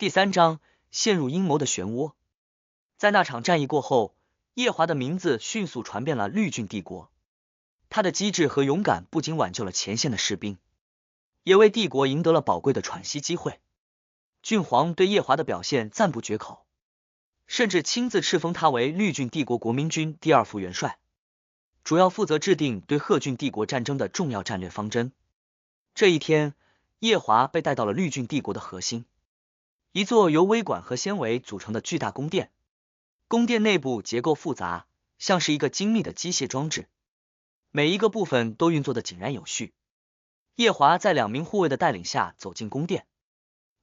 第3章陷入阴谋的漩涡。在那场战役过后，夜华的名字迅速传遍了绿郡帝国。他的机智和勇敢不仅挽救了前线的士兵，也为帝国赢得了宝贵的喘息机会。郡皇对夜华的表现赞不绝口，甚至亲自敕封他为绿郡帝国国民军第2副元帅，主要负责制定对贺郡帝国战争的重要战略方针。这一天，夜华被带到了绿郡帝国的核心，一座由微管和纤维组成的巨大宫殿。宫殿内部结构复杂，像是一个精密的机械装置，每一个部分都运作得井然有序。夜华在2名护卫的带领下走进宫殿，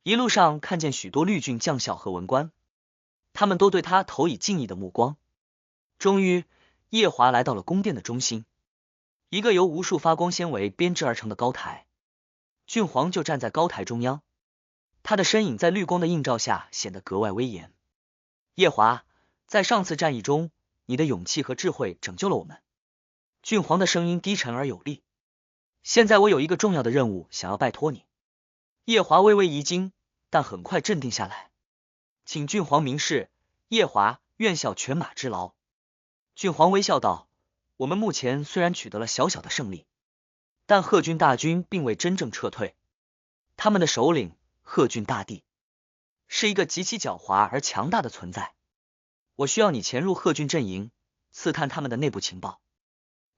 一路上看见许多绿郡将校和文官，他们都对他投以敬意的目光。终于，夜华来到了宫殿的中心，一个由无数发光纤维编织而成的高台。郡皇就站在高台中央，他的身影在绿光的映照下显得格外威严。夜华，在上次战役中，你的勇气和智慧拯救了我们。郡皇的声音低沉而有力。现在我有一个重要的任务想要拜托你。夜华微微一惊，但很快镇定下来。请郡皇明示，夜华愿效犬马之劳。郡皇微笑道，我们目前虽然取得了小小的胜利，但贺军大军并未真正撤退。他们的首领贺军大帝是一个极其狡猾而强大的存在。我需要你潜入贺军阵营，刺探他们的内部情报，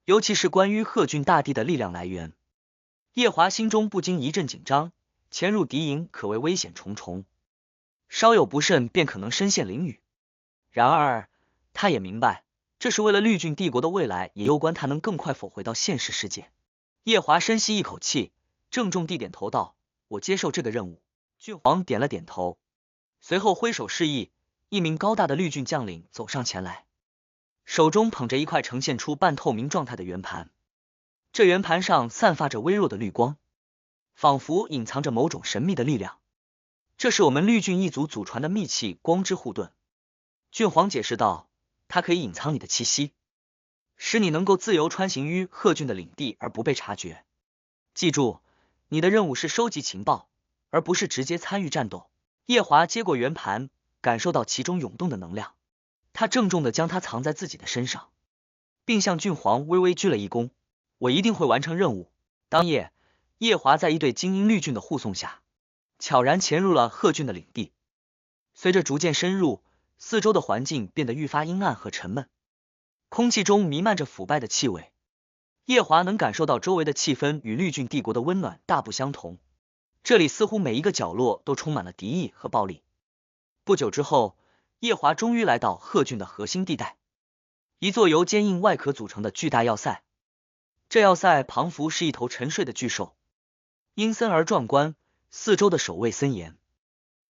尤其是关于贺军大帝的力量来源。夜华心中不禁一阵紧张，潜入敌营可谓危险重重，稍有不慎便可能身陷囹圄。然而他也明白，这是为了绿郡帝国的未来，也攸关他能更快否回到现实世界。夜华深吸一口气，郑重地点头道，我接受这个任务。郡皇点了点头，随后挥手示意，一名高大的绿郡将领走上前来，手中捧着一块呈现出半透明状态的圆盘。这圆盘上散发着微弱的绿光，仿佛隐藏着某种神秘的力量。这是我们绿郡一族祖传的秘器光之护盾。郡皇解释道，它可以隐藏你的气息，使你能够自由穿行于贺郡的领地而不被察觉。记住，你的任务是收集情报，而不是直接参与战斗。夜华接过圆盘，感受到其中涌动的能量，他郑重地将它藏在自己的身上，并向郡皇微微鞠了一躬。我一定会完成任务。当夜，夜华在一队精英绿郡的护送下，悄然潜入了贺郡的领地。随着逐渐深入，四周的环境变得愈发阴暗和沉闷，空气中弥漫着腐败的气味。夜华能感受到周围的气氛与绿郡帝国的温暖大不相同，这里似乎每一个角落都充满了敌意和暴力。不久之后，夜华终于来到贺郡的核心地带，一座由坚硬外壳组成的巨大要塞。这要塞庞佛是一头沉睡的巨兽，阴森而壮观，四周的守卫森严，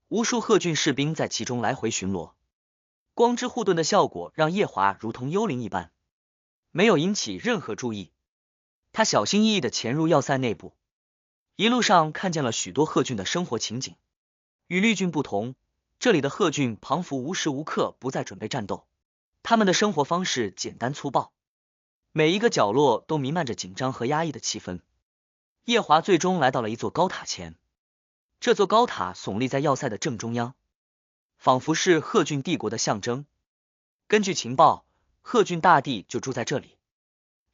无数贺郡士兵在其中来回巡逻。光之护盾的效果让夜华如同幽灵一般，没有引起任何注意。他小心翼翼地潜入要塞内部，一路上看见了许多贺郡的生活情景。与绿郡不同，这里的贺郡庞佛无时无刻不在准备战斗，他们的生活方式简单粗暴，每一个角落都弥漫着紧张和压抑的气氛。夜华最终来到了一座高塔前，这座高塔耸立在要塞的正中央，仿佛是贺郡帝国的象征。根据情报，贺郡大帝就住在这里。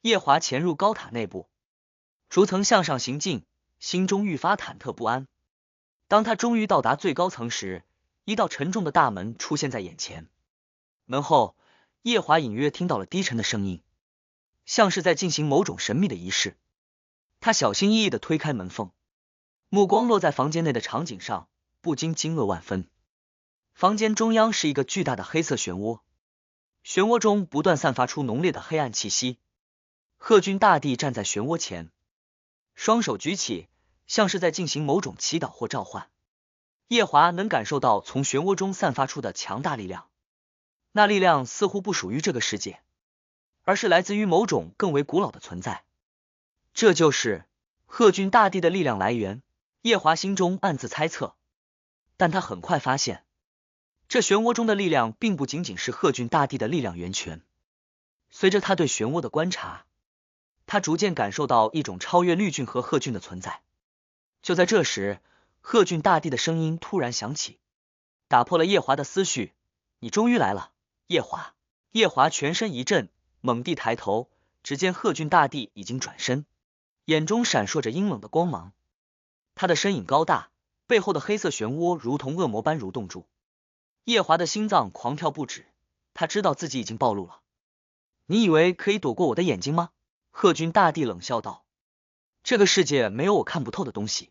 夜华潜入高塔内部，逐层向上行进，心中愈发忐忑不安。当他终于到达最高层时，一道沉重的大门出现在眼前。门后，夜华隐约听到了低沉的声音，像是在进行某种神秘的仪式。他小心翼翼地推开门缝，目光落在房间内的场景上，不禁惊愕万分。房间中央是一个巨大的黑色漩涡，漩涡中不断散发出浓烈的黑暗气息。贺军大帝站在漩涡前，双手举起，像是在进行某种祈祷或召唤。夜华能感受到从漩涡中散发出的强大力量，那力量似乎不属于这个世界，而是来自于某种更为古老的存在。这就是贺军大帝的力量来源，夜华心中暗自猜测。但他很快发现，这漩涡中的力量并不仅仅是贺军大帝的力量源泉。随着他对漩涡的观察，他逐渐感受到一种超越绿郡和贺郡的存在。就在这时，贺郡大帝的声音突然响起，打破了夜华的思绪。你终于来了，夜华。夜华全身一震，猛地抬头，只见贺峻大帝已经转身，眼中闪烁着阴冷的光芒。他的身影高大，背后的黑色漩涡如同恶魔般蠕动住。夜华的心脏狂跳不止，他知道自己已经暴露了。你以为可以躲过我的眼睛吗？贺峻大帝冷笑道。这个世界没有我看不透的东西。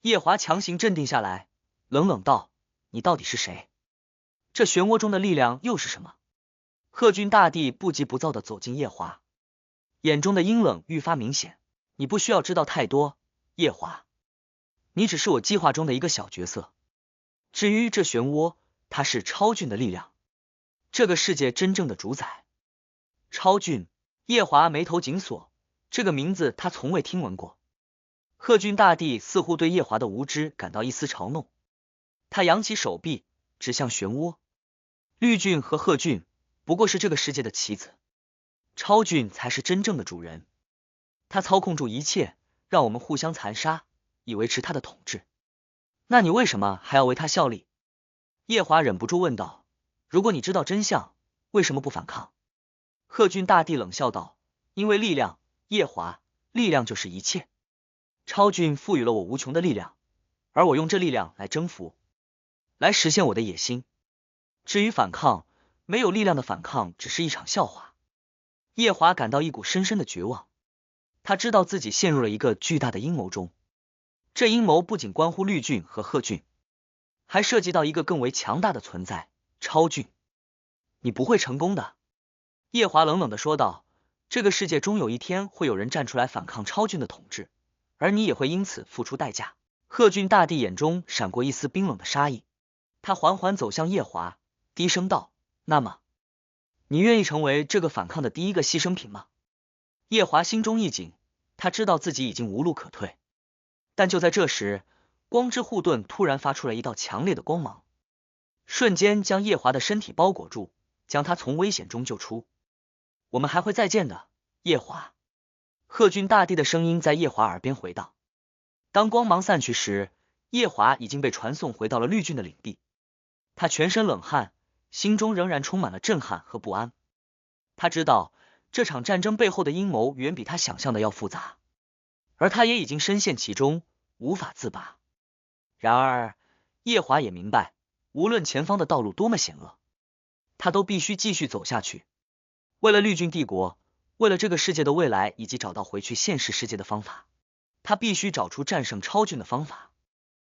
夜华强行镇定下来，冷冷道：你到底是谁？这漩涡中的力量又是什么？贺峻大帝不急不躁地走近夜华，眼中的阴冷愈发明显。你不需要知道太多，夜华，你只是我计划中的一个小角色。至于这漩涡，它是超峻的力量，这个世界真正的主宰。超峻。夜华眉头紧锁，这个名字他从未听闻过。贺峻大帝似乎对夜华的无知感到一丝嘲弄，他扬起手臂指向漩涡。绿俊和贺峻不过是这个世界的棋子，超峻才是真正的主人。他操控住一切，让我们互相残杀，以维持他的统治。那你为什么还要为他效力？夜华忍不住问道。如果你知道真相，为什么不反抗？贺峻大帝冷笑道。因为力量，夜华，力量就是一切。超峻赋予了我无穷的力量，而我用这力量来征服，来实现我的野心。至于反抗，没有力量的反抗只是一场笑话。夜华感到一股深深的绝望，他知道自己陷入了一个巨大的阴谋中。这阴谋不仅关乎绿俊和贺峻，还涉及到一个更为强大的存在——超峻。你不会成功的。夜华冷冷地说道。这个世界终有一天会有人站出来反抗超峻的统治，而你也会因此付出代价。贺峻大帝眼中闪过一丝冰冷的杀意，他缓缓走向夜华，低声道：那么，你愿意成为这个反抗的第一个牺牲品吗？夜华心中一紧，他知道自己已经无路可退。但就在这时，光之护盾突然发出了一道强烈的光芒，瞬间将夜华的身体包裹住，将他从危险中救出。我们还会再见的，夜华。贺峻大帝的声音在夜华耳边回荡。当光芒散去时，夜华已经被传送回到了绿俊的领地。他全身冷汗，心中仍然充满了震撼和不安。他知道这场战争背后的阴谋远比他想象的要复杂，而他也已经深陷其中，无法自拔。然而，夜华也明白，无论前方的道路多么险恶，他都必须继续走下去。为了绿俊帝国，为了这个世界的未来，以及找到回去现实世界的方法，他必须找出战胜超峻的方法。